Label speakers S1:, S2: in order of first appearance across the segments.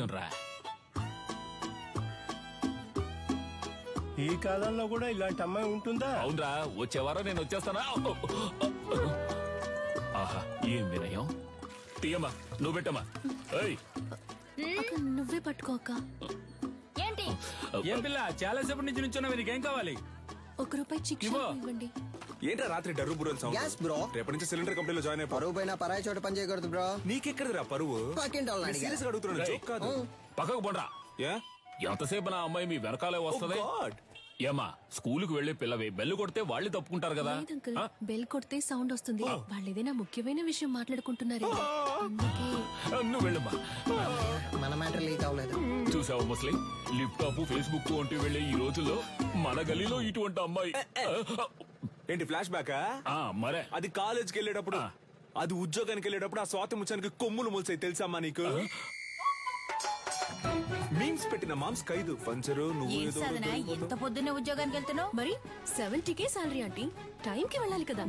S1: భాగ్యం రా.
S2: ఈ కాలంలో కూడా ఇలాంటి అమ్మాయి ఉంటుందా?
S1: అవునరా, వచ్చే వారం నేను వచ్చేస్తానా. ఆహా, ఏం వినయం. తీయమ్మా, నువ్వు పెట్టమ్మా.
S3: నువ్వే పట్టుకోక.
S4: ఏంటి
S5: ఏం పిల్ల, చాలా సేపటి నుంచి నుంచున్నావు, నీకేం కావాలి?
S3: ₹1 చికెన్ ఇవ్వండి.
S6: ఏంట్రా రాత్రి డర్రు బుర్రలు సౌండ్?
S7: Gas bro.
S6: రేపటి నుంచి సిలిండర్ కంపెనీలో జాయిన్ అయిపో.
S7: పరువు పైన పరాయి చోట పని చేయకూడదు బ్రో.
S6: నీకెక్కడరా పరువు? సీరియస్ గా అడుగుతున్నాను, జోక్ కాదు.
S1: పక్కకు పోండ్రా. ఎంతసేపు నా అమ్మాయి మీ వెనకాలే వస్తుంది. ఏమా, స్కూలుకు వెళ్లే పిల్లవే, బెల్లు కొడితే వాళ్ళు తప్పుకుంటారు కదా.
S3: బెల్ కొడితే సౌండ్ వస్తుంది. వాళ్ళు ఏదైనా ముఖ్యమైన విషయం మాట్లాడుకుంటున్నారు.
S1: నువ్వు వెళ్ళమ్మా.
S7: మన మ్యాటర్ లీక్ అవ్వలేదు.
S1: చూసావా ముస్లిం, ల్యాప్టాప్ ఫేస్బుక్ వంటి వెళ్లే ఈ రోజుల్లో మన గలీలో ఇటువంటి అమ్మాయి.
S6: ఏంటి ఫ్లాష్ బ్యాక్?
S1: మరే
S6: అది కాలేజ్కి వెళ్ళేటప్పుడు, అది ఉద్యోగానికి వెళ్ళేటప్పుడు ఆ స్వాతి ముచ్చానికి కొమ్ములు మొలిసాయి తెలుసమ్మా నీకు? మీమ్స్ పెట్టిన మామ్స్ ఖైదు పంచరు. నువ్వు
S4: ఎంత పొద్దున్నే ఉద్యోగానికి వెళ్తున్నావు?
S3: మరి 70K సాలరీ ఆంటీ, టైం కి వెళ్ళాలి కదా.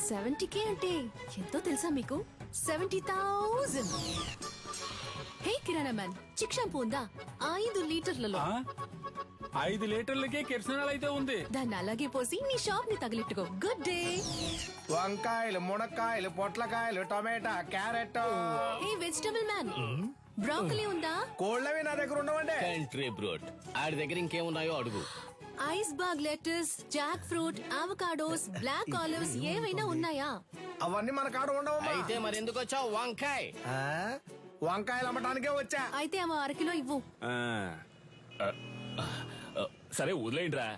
S3: 70K అంటే ఎంతో తెలుసా మీకు? 70,000. హే కిరాణా మ్యాన్, చిక్ షాంపూ ఉందా? 5 లీటర్లలో.
S5: 5 లీటర్లకే కిరసనాలు అయితే ఉంది.
S3: దాన్ని అలాగే పోసి నీ షాప్ ని తగిలిట్టుకో. Good day.
S2: వంకాయలు, మునక్కాయలు, పొట్లకాయలు, tomato, carrot.
S3: Hey vegetable man, broccoli ఉందా?
S2: కోళ్ళవి నా దగ్గర ఉండవండి.
S8: కంట్రీ బ్రోడ్, ఆడి దగ్గర ఇంకేమున్నాయో అడుగు.
S3: ఐస్ బాగ్ లెటర్స్, jack fruit, avocados, black olives ఏవైనా ఉన్నాయా?
S2: అవన్నీ మన కాడ ఉండవు.
S8: అయితే మరి ఎందుకు వచ్చావు? వంకాయ.
S2: వంకాయలు అమ్మటానికే వచ్చా.
S3: అయితే అమ్మ 1 కిలో ఇవ్వు.
S1: సరే వదిలేయండిరా.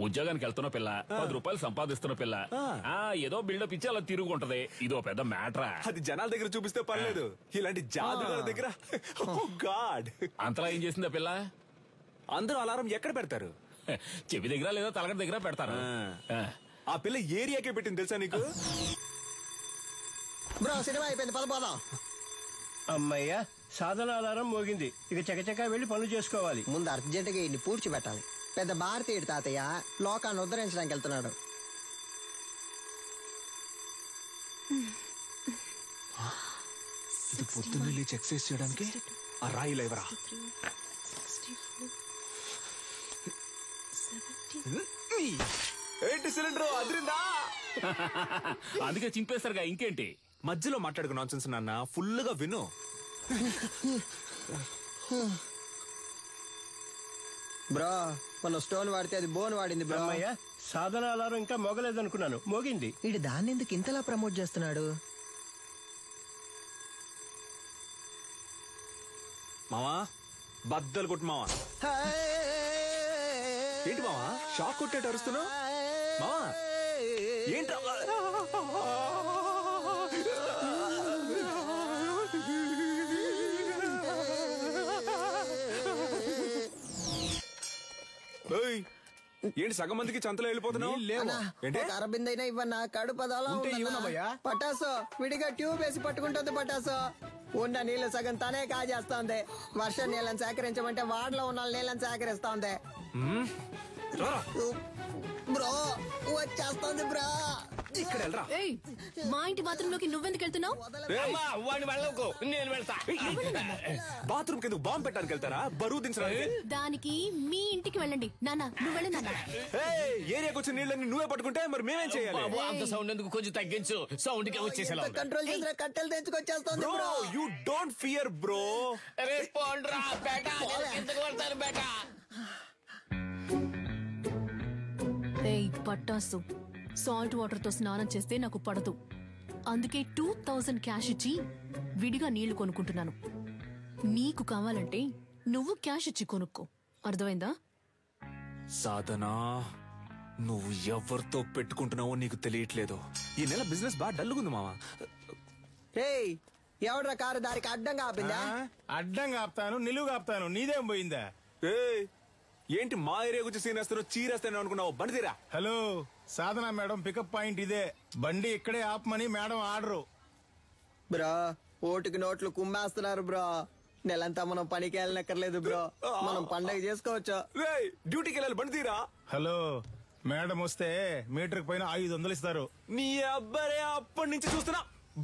S1: ఉద్యోగానికి వెళ్తున్న పిల్ల, ₹10 సంపాదిస్తున్న పిల్ల, ఏదో బిల్డప్ ఇచ్చి అలా తిరుగుంటది. ఇదో పెద్ద మ్యాటరా.
S6: అది జనాల దగ్గర చూపిస్తే పర్లేదు, ఇలాంటి జాదుగారి దగ్గర గాడ్.
S1: అంతలా ఏం చేసిందా పిల్ల?
S6: అందరూ అలారం ఎక్కడ పెడతారు?
S1: చెవి దగ్గర లేదా తలగడ దగ్గర పెడతారు.
S6: ఆ పిల్ల ఏరియాకే పెట్టింది తెలుసా నీకు?
S7: బ్రో సినిమా అయిపోయింది, పదపోదాం.
S2: అమ్మయ్యా, సాధన అలారం మోగింది. ఇక చకచకా వెళ్లి పనులు చేసుకోవాలి.
S7: ముందు అర్జెంటుగా ఇన్ని పూడ్చి పెట్టాలి. పెద్ద భారతీయుడు తాతయ్య లోకాన్ని ఉద్ధరించడానికి వెళ్తున్నాడు.
S6: ఇది పొద్దున్న లేచి ఎక్సర్సైజ్ చేయడానికి ఆ రాయి లేవరా? ఏంటి సిలిండర్ అదిరిందా?
S1: అందుకే చింపేస్తారుగా, ఇంకేంటి?
S6: మధ్యలో మాట్లాడుకు నాన్సెన్స్ నాన్న, ఫుల్ గా విను.
S7: బ్రో మన స్టోన్ వాడితే అది బోన్ వాడింది బ్రో.
S2: అమ్మయ్యా, సాధన అలారం ఇంకా మోగలేదనుకున్నాను, మోగింది.
S7: వీడు దాన్ని ఎందుకు ఇంతలా ప్రమోట్ చేస్తున్నాడు?
S6: మావా బద్దలు కొట్టు మావా. ఏంటి మావా షాక్ కొట్టేట అరుస్తున్నావు? మావా ఏంట్రా? ఏంటి సగం మందికి చంతలో వెళ్ళిపోతున్నావు?
S7: అరబిందైనా ఇవ్వన్నా, కడుపదలా పటాసో విడిగా ట్యూబ్ వేసి పట్టుకుంటుంది. పటాసో ఉన్న నీళ్లు సగం తనే కాజేస్తోంది. వర్షం నీళ్ళని సేకరించమంటే వాడలో ఉన్న నీళ్ళని సేకరిస్తోంది. బ్రో వచ్చేస్తోంది బ్రో.
S6: ఇక్కడ వెళ్ళరా.
S3: మా ఇంటి బాత్రూమ్ లోకి నువ్వెందుకు వెళ్తున్నావు?
S8: నేను వెళ్తా.
S6: బాత్రూమ్ కింద బాంబు పెట్టడానికి వెళ్తారా? బరువు దించడానికి.
S3: దానికి మీ ఇంటికి వెళ్ళండి నాన్న, నువ్వు వెళ్ళి నాన్న.
S6: ఏరియాకి వచ్చిన నీళ్ళని నువ్వే పట్టుకుంటే మరి మేమేం చేయాలి?
S8: అంత సౌండ్ ఎందుకు, కొంచెం తగ్గించు. సౌండ్ కి వచ్చేసేలా
S7: కంట్రోల్ చేసిన కట్టెలు తెచ్చుకొచ్చేస్తోంది bro.
S6: You don't fear bro.
S8: పోండ్రా బేటా, ఎందుకు పడతారు బేటా?
S3: పట్టాసు, సాల్ట్ వాటర్ తో స్నానం చేస్తే నాకు పడదు. అందుకే 2000 క్యాష్ ఇచ్చి విడిగా నీళ్లు కొనుక్కుంటున్నాను. నీకు కావాలంటే నువ్వు క్యాష్ ఇచ్చి కొనుక్కో, అర్థమైందా?
S6: సాధనా, నువ్వు ఎవరితో పెట్టుకుంటున్నావో నీకు తెలియట్లేదు. ఈ నెల బిజినెస్ బాగా డల్లుగుంది మావా.
S7: ఎవడ్రా కారు దారికి అడ్డంగా ఆపిందా?
S2: అడ్డంగా ఆపుతాను, నిలువుగా ఆపుతాను, నీదేం పోయిందా?
S6: ఏంటి మా ఏరియా గురించి సీనేస్తాను, చీరేస్తాను అనుకున్నావు? బండి తీరా.
S2: హలో, సాధన మేడం పికప్ పాయింట్ ఇదే. బండి ఇక్కడే ఆపమని మేడం ఆర్డరు.
S7: బ్రో ఓటుకి నోట్లు కుమ్మేస్తున్నారు బ్రో. నెలంతా మనం పనికి వెళ్ళనక్కర్లేదు బ్రో, మనం పండగ చేసుకోవచ్చు.
S6: డ్యూటీకి వెళ్ళాలి, బండి తీరా.
S2: హలో, మేడం వస్తే మీటర్ పైన 500 ఇస్తారు.
S6: నీ అబ్బాయి అప్పటి నుంచి చూస్తున్నా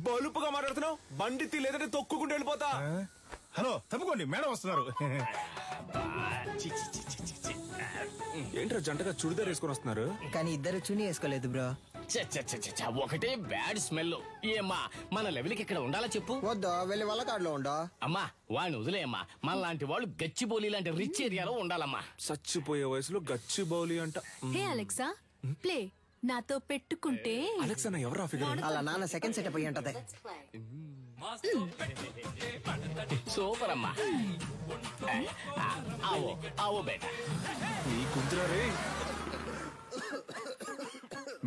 S6: బలుపుగా మాట్లాడుతున్నావు. బండి తీ, లేదంటే తొక్కుకుంటూ వెళ్ళిపోతా.
S9: హలో తప్పుకోండి, మేడం వస్తున్నారు.
S6: ఏంట్రా జంటగా చుడిదార్ వేసుకొని వస్తున్నారు?
S7: కానీ ఇద్దరు చున్నీ వేసుకోలేదు బ్రో.
S8: ఒకటే బ్యాడ్ స్మెల్. ఏమ్మా మన లెవెల్కి ఇక్కడ ఉండాలా చెప్పు?
S7: వద్దు, వెళ్ళి వల్లకాడులో ఉండో.
S8: అమ్మా వాడిని వదిలేయమ్మా. మన లాంటి వాళ్ళు గచ్చిబౌలి లాంటి రిచ్ ఏరియాలో ఉండాలమ్మా.
S6: చచ్చిపోయే వయసులో గచ్చి బౌలి అంట.
S3: హే అలెక్సా, ప్లే. నాతో పెట్టుకుంటే
S6: అలెక్స్ అన్న ఎవరా ఫిగర్?
S7: అలా నాన్న సెకండ్ సెటప్ అయ్యి ఉంటది.
S8: సూపర్ అమ్మా. ఆవో ఆవో బేటా.
S6: నీ కుంతురా రే.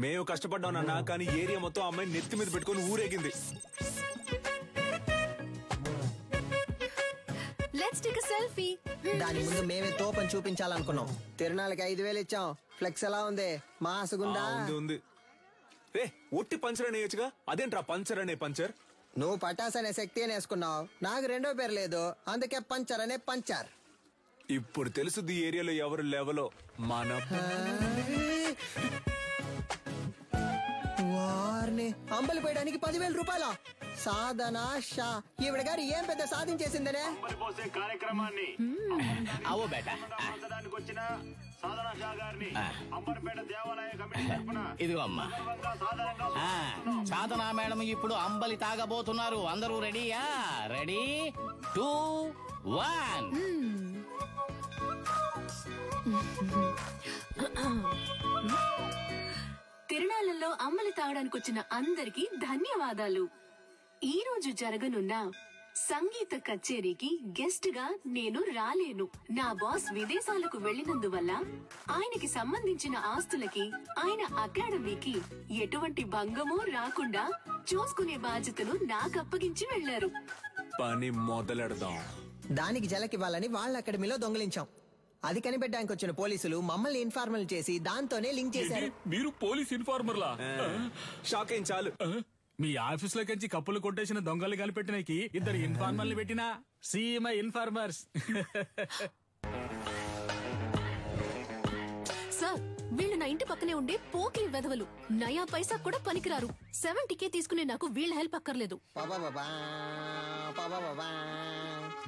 S6: మేము కష్టపడ్డాం నాన్న, కానీ ఏరియా మొత్తం అమ్మాయిని నెత్తి మీద పెట్టుకొని ఊరేగింది.
S3: Let's take a selfie.
S7: దాని ముందు మేమే తోపని చూపించాలనుకున్నాం. తిరునాళ్ళకి 5,000 ఇచ్చాం. ఫ్లెక్స్ ఎలా ఉంది? మాసుగుందా?
S6: ఉంది. రే ఒట్టి పంచర్ అనేయచ్చుగా, అదేంట్రా పంచర్ అనే పంచర్?
S7: నువ్వు పటాస్ అనే శక్తి అని వేసుకున్నావు. నాకు రెండో పేరు లేదు, అందుకే పంచర్ అనే పంచర్.
S6: ఇప్పుడు తెలుసుది ఈ ఏరియాలో ఎవరు లెవలో. మన
S7: వారిని అంబలి పోయడానికి 10,000 రూపాయల సాధన షా. ఈవిడ గారు ఏం పెద్ద సాధించేసిందనే.
S9: కార్యక్రమాన్ని
S8: ఆవో బేటా.
S9: వచ్చిన సాధన షా గారిని అంబర్పేట దేవాలయ కమిటీ తరపున
S8: ఇదిగో అమ్మా. సాధనా మేడం ఇప్పుడు అంబలి తాగబోతున్నారు. అందరూ రెడీయా? రెడీ 2 1.
S3: తిరునాళ్ళలో అమ్మలి తాగడానికి వచ్చిన అందరికీ ధన్యవాదాలు. ఈ రోజు జరగనున్న సంగీత కచేరీకి గెస్ట్ గా నేను రాలేను. నా బాస్ విదేశాలకు వెళ్లినందువల్ల ఆయనకి సంబంధించిన ఆస్తులకి, ఆయన అకాడమీకి ఎటువంటి భంగమూ రాకుండా చూసుకునే బాధ్యతను నాకు అప్పగించి వెళ్లారు.
S6: పని మొదలెడదాం.
S7: దానికి జలకివ్వాలని వాళ్ళ అకాడమీలో దొంగిలించాం. అది కనిపెట్టడానికి వచ్చిన పోలీసులు మమ్మల్ని ఇన్ఫార్మల్ చేసి దాంతోనే లింక్ చేశారు.
S1: మీరు పోలీస్ ఇన్ఫార్మర్లా?
S6: షాక్ అయింది చాలు.
S5: మీ ఆఫీస్ లోకి కప్పులు కొట్టేసిన దొంగలు కనిపెట్టినకి ఇద్దరు ఇన్ఫార్మర్లు పెట్టినా సీఎంఐ ఇన్ఫార్మర్స్.
S3: సార్, వీళ్ళు నా ఇంటి పక్కనే ఉండే పోకిరి వెధవలు. నయా పైసా కూడా పనికిరారు. 70K తీసుకునే నాకు వీళ్ళ హెల్ప్ అక్కర్లేదు.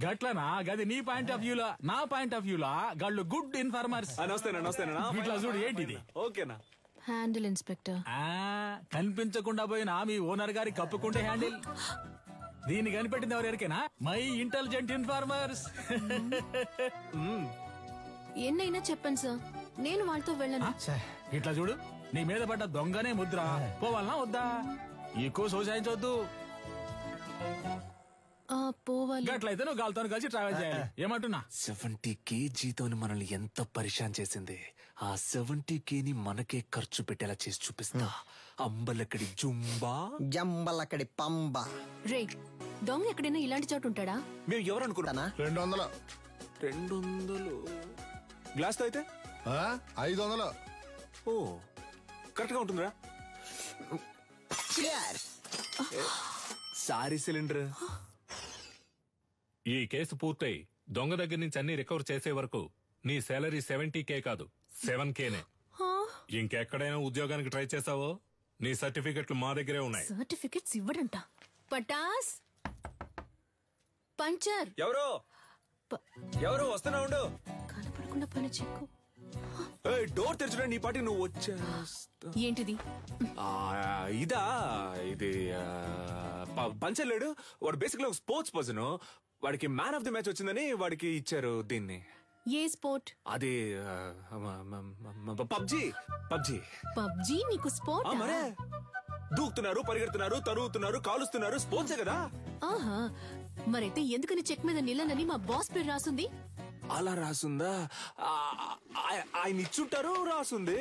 S5: గట్లనా? గది నీ పాయింట్ ఆఫ్ వ్యూలా. నా పాయింట్ ఆఫ్ వ్యూలా గాళ్ళు గుడ్ ఇన్ఫార్మర్స్.
S6: నమస్తేనా.
S5: ఇట్లా చూడు ఏంటిది.
S6: ఓకేనా?
S3: Handle inspector.
S5: కనిపించకుండా పోయినా మీ ఓనర్ గారి కప్పుకుంటే హ్యాండిల్. దీన్ని కనిపెట్టింది ఎవరికైనా? My intelligent informers.
S3: ఎన్నైనా చెప్పండి సార్, నేను వాళ్ళతో వెళ్ళను.
S5: ఇట్లా చూడు, నీ మీద పడ్డ దొంగనే ముద్ర. పోవాలనా వద్దా? ఎక్కువ సోసాయించవద్దు.
S3: పోవాలి.
S5: గట్లయితే నువ్వు గాలితో కలిసి ట్రావెల్ చేయాలి. ఏమంటున్నా?
S6: 70K జీతం మనల్ని ఎంత పరిశాన్ చేసింది. ఆ 70K ని మనకే ఖర్చు పెట్టేలా చేసి చూపిస్తా. అంబలక్కడి జుంబా,
S7: జంబలక్కడి పంబ.
S3: రే, దొంగ ఎక్కడైనా ఇలాంటి చోటు ఉంటాడా?
S6: మేము ఎవరు అనుకుంటానా? 200 గ్లాస్ తో అయితే
S9: 500.
S6: ఓ కరెక్ట్ గా ఉంటుందిరా. Sorry cylinder.
S1: ఈ కేసు పూర్తయి దొంగ దగ్గర నుంచి అన్ని రికవర్ చేసే వరకు నీ సాలరీ 70K కాదు 7Kనే. ఇంకెక్కడైనా ఉద్యోగానికి ట్రై చేసావో నీ సర్టిఫికెట్లు మా దగ్గరే ఉన్నాయి.
S3: సర్టిఫికెట్స్ ఇవ్వడంట. పటాస్ పంచర్.
S6: ఎవరు వస్తున్నా ఉండు.
S3: కనపడకుండా పని చెక్కు.
S6: డోర్ తెరచుడా, నీ పాటి నువ్వు వచ్చేస్తా.
S3: ఏంటిది?
S6: ఇదా, ఇది పంచలేడు. వాడు బేసిక్ ఒక స్పోర్ట్స్ పర్సన్. వాడికి మ్యాన్ ఆఫ్ ది మ్యాచ్ వచ్చిందని వాడికి ఇచ్చారు దీన్ని.
S3: ఏ స్పోర్ట్?
S6: అది పబ్జీ.
S3: పబ్జీ నీకు స్పోర్ట్?
S6: మరే దూకుతున్నారు, పరిగెడుతున్నారు, తరుగుతున్నారు, కాలుస్తున్నారు. స్పోర్ట్సే కదా.
S3: ఆహా, మరైతే ఎందుకని చెక్ మీద నిల్లనని మా బాస్ పేరు రాసుంది?
S6: అలా రాసుందా? ఆయన ఇచ్చుంటారు, రాసుంది.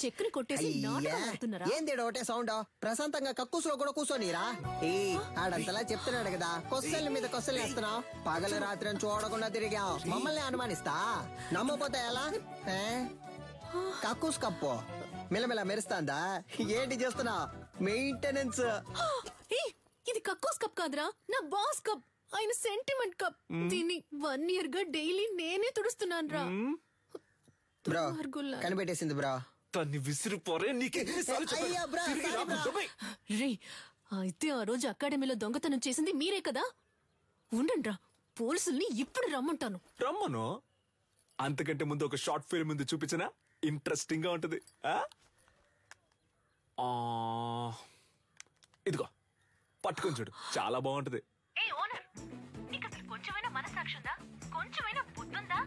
S3: చెక్కుని కొట్టేసి నాటకం ఆడుతున్నారా?
S7: ఏంది ఒకటే సౌండ్? ప్రశాంతంగా కక్కుసులో కూడా కూర్చోనిరా. ఆడంతలా చెప్తున్నాడు కదా, కొస్సల మీద కొస్సలు వేస్తున్నావు. పగలు రాత్రి అని చూడకుండా తిరిగావు. మమ్మల్ని అనుమానిస్తా. నమ్మపోతే ఎలా? కక్కుస్ కప్పు మిలమిల మెరుస్తాందా? ఏంటి చేస్తున్నావు? మెయింటెనెన్స్.
S3: ఇది కక్కోస్ కప్ కాదురా, నా బాస్ కప్. ఆయన సెంటిమెంట్ కప్. దీన్ని 1 year గా డైలీ నేనే తుడుస్తున్నాను రా.
S7: బ్రో కనిపెట్టేసింది బ్రో.
S6: తన్ని విసిరిపోరే.
S3: రే, అయితే ఆ రోజు అకాడమీలో దొంగతనం చేసింది మీరే కదా? ఉండండ్రా, పోలీసుల్ని ఇప్పుడు రమ్మంటాను.
S6: రమ్మను. అంతకంటే ముందు ఒక షార్ట్ ఫిల్మ్ ముందు చూపించినా ఇంట్రెస్టింగ్ గా ఉంటది. ఇదిగో పట్టుకొని చూడు, చాలా బాగుంటది.
S3: కొంచెమైనా మనసాక్షి ఉందా? కొంచెమైనా బుద్ధుందా?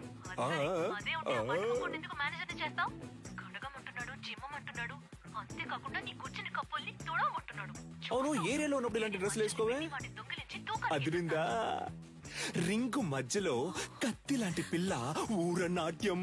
S3: మేనేజర్ చేస్తావు. కడగమంటున్నాడు, చిమ్మమంటున్నాడు, అంతేకాకుండా నీ కూర్చుని కప్పుల్ని తుడవమంటున్నాడు.
S6: అవును, ఏరియాలో ఉన్నప్పుడు ఇలాంటి డ్రెస్సులు వేసుకోవే? అదిరిందా? రింగు మధ్యలో కత్తి లాంటి పిల్ల ఊరనాట్యం.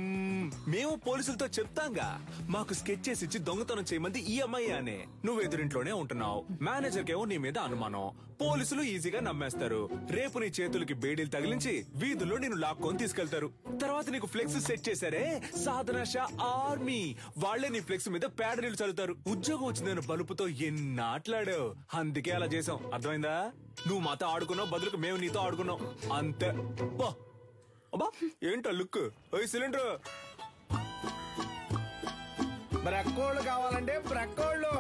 S6: మేము పోలీసులతో చెప్తాంగా, మాకు స్కెచ్ చేసి ఇచ్చి దొంగతనం చేయమంది ఈ అమ్మాయి అనే. నువ్వు ఎదురింట్లోనే ఉంటున్నావు, మేనేజర్ కేమో నీ మీద అనుమానం. పోలీసులు ఈజీగా నమ్మేస్తారు. రేపు నీ చేతులకి బేడీలు తగిలించి వీధుల్లో నేను లాక్కొని తీసుకెళ్తారు. తర్వాత నీకు ఫ్లెక్స్ సెట్ చేశారే, సాధనా షా ఆర్మీ, వాళ్లే నీ ఫ్లెక్స్ మీద పేడ నీళ్లు చల్లుతారు. ఉద్యోగం వచ్చిందని బలుపుతో ఎన్నాట్లాడావు, అందుకే అలా చేసాం. అర్థమైందా? నువ్వు మాతో ఆడుకున్నావు, బదులుకు మేము నీతో ఆడుకున్నాం, అంతే. అబ్బా ఏంటా లుక్? సిలిండర్
S2: బ్రక్కోళ్ళు కావాలంటే బ్రక్కోళ్ళు.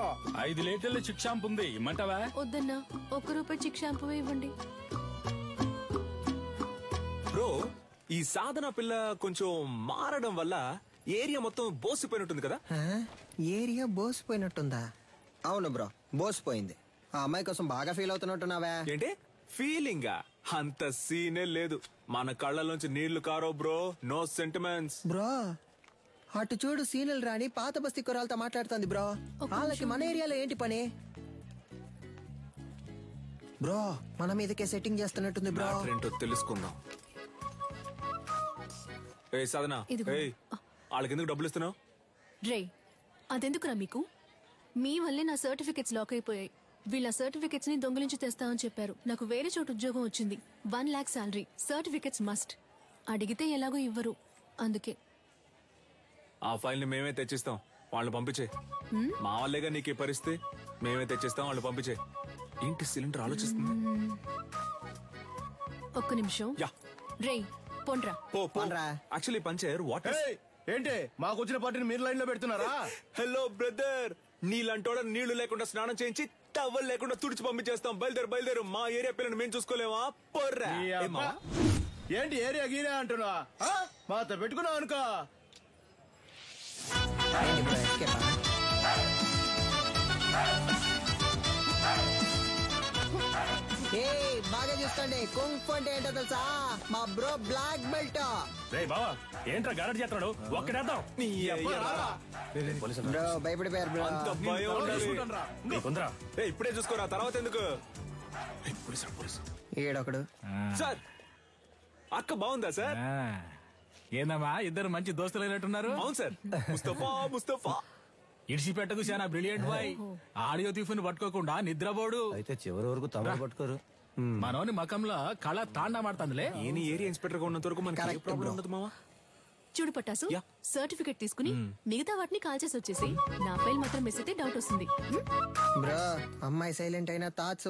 S5: 5 లీటర్ల చిక్ షాంపూ ఉంది, ఇమ్మంటావా?
S3: వద్దన్నా, ₹1 చిక్ షాంపూ ఇవ్వండి.
S6: బ్రో, ఈ సాధన పిల్ల కొంచెం మారడం వల్ల ఏరియా మొత్తం బోసిపోయినట్టుంది కదా?
S7: ఏరియా బోసిపోయినట్టుందా? అవును బ్రో, బోసిపోయింది. ఆ అమ్మాయి కోసం బాగా ఫీల్ అవుతున్నట్టున్నావా?
S6: ఏంటి ఫీలింగా? అంత సీనే లేదు. మన కళ్ళలోంచి నీళ్లు కారో బ్రో, నో సెంటిమెంట్స్.
S7: బ్రో అటు చూడు, సీనియల్ రాణి పాత బస్తీ కురాలతో మాట్లాడుతుంది బ్రో. వాళ్ళకి మన ఏరియాలో ఏంటి పని? బ్రో మన మీదకే సెట్టింగ్ చేస్తున్నట్టుంది బ్రో.
S6: ఏంటో తెలుసుకుందాం. ఏ సాధన,
S3: ఇదిగో.
S6: వాళ్ళకి ఎందుకు డబ్బులు ఇస్తున్నావు?
S3: రే, అదెందుకురా మీకు? మీ వల్లే నా సర్టిఫికెట్స్ లాక్ అయిపోయాయి. వీళ్ళ సర్టిఫికెట్స్ ని దొంగిలించి తెస్తామని చెప్పారు. నాకు వేరే చోటు ఉద్యోగం వచ్చింది, 1 lakh శాలరీ. Certificates must. అడిగితే ఎలాగో ఇవ్వరు, అందుకే.
S6: ఆ ఫైల్ ని మేమే తెచ్చిస్తాం, వాళ్ళు పంపించే. మా వాళ్ళేగా నీకు ఈ పరిస్థితి, మేమే తెచ్చిస్తాం, వాళ్ళు పంపించే. ఏంటి సిలిండర్ ఆలోచిస్తుంది?
S3: ఒక్క నిమిషం.
S6: యా.
S3: రే పొండ్రా.
S7: పోన్రా.
S6: యాక్చువల్లీ పంచర్ వాట్
S2: ఏంటి మాకు వచ్చిన పార్టీని మీరు లైన్ లో పెడుతున్నారా?
S6: హలో బ్రదర్, నీళ్ళంటోడ నీళ్లు లేకుండా స్నానం చేయించి టవల్ లేకుండా తుడిచి పంపించేస్తాం. బయలుదేరు. మా ఏరియా పిల్లని మేము చూసుకోలేమా? పొర్రా.
S2: ఏంటి ఏరియా గీరియా అంటున్నా? మాతో పెట్టుకున్నావు అనుకో.
S7: బాగా చూసుకోండి, కుంగ్ ఫు అంటే ఏంటో తెలుసా? మా బ్రో బ్లాక్ బెల్ట్.
S5: రే బావా, ఏంట్రా గారడి చేస్తున్నాడు? ఒక్కడేద్దాం.
S7: బ్రో భయపడిపోయారు బ్రో.
S6: అంత భయం ఉండాలి.
S5: నీకుందరా?
S6: ఇప్పుడే చూసుకోరా, తర్వాత ఎందుకు?
S7: ఈడొకడు.
S6: సార్, అక్క బాగుందా సార్?
S5: ఏందమ్మా, ఇద్దరు మంచి దోస్తులు అయినట్టున్నారు.
S6: అవును సార్. ముస్తఫా
S5: ఇడిసిపెట్టకు చాలా బ్రిలియంట్ బాయ్. ఆడియో తీఫుని పట్టుకోకుండా నిద్రపోడు.
S2: అయితే చివరి వరకు తమ పట్టుకోరు.
S5: మనోని మకంలో కళ తాండా మాడుతుందిలే.
S6: ఈయన ఏరియా ఇన్స్పెక్టర్ గా ఉన్నంత వరకు మనకి ఏ
S7: Correct,
S6: ప్రాబ్లం
S7: bro.
S6: ఉండదు మావా.
S3: చూడు పట్టాసు,
S6: యా.
S3: సర్టిఫికెట్ తీసుకుని మిగతా వాటిని కాల్ చేసి వచ్చేసి నా ఫైల్ మాత్రం మిస్ అయితే డౌట్ వస్తుంది.
S7: బ్రో అమ్మాయి సైలెంట్ అయినా థాట్స్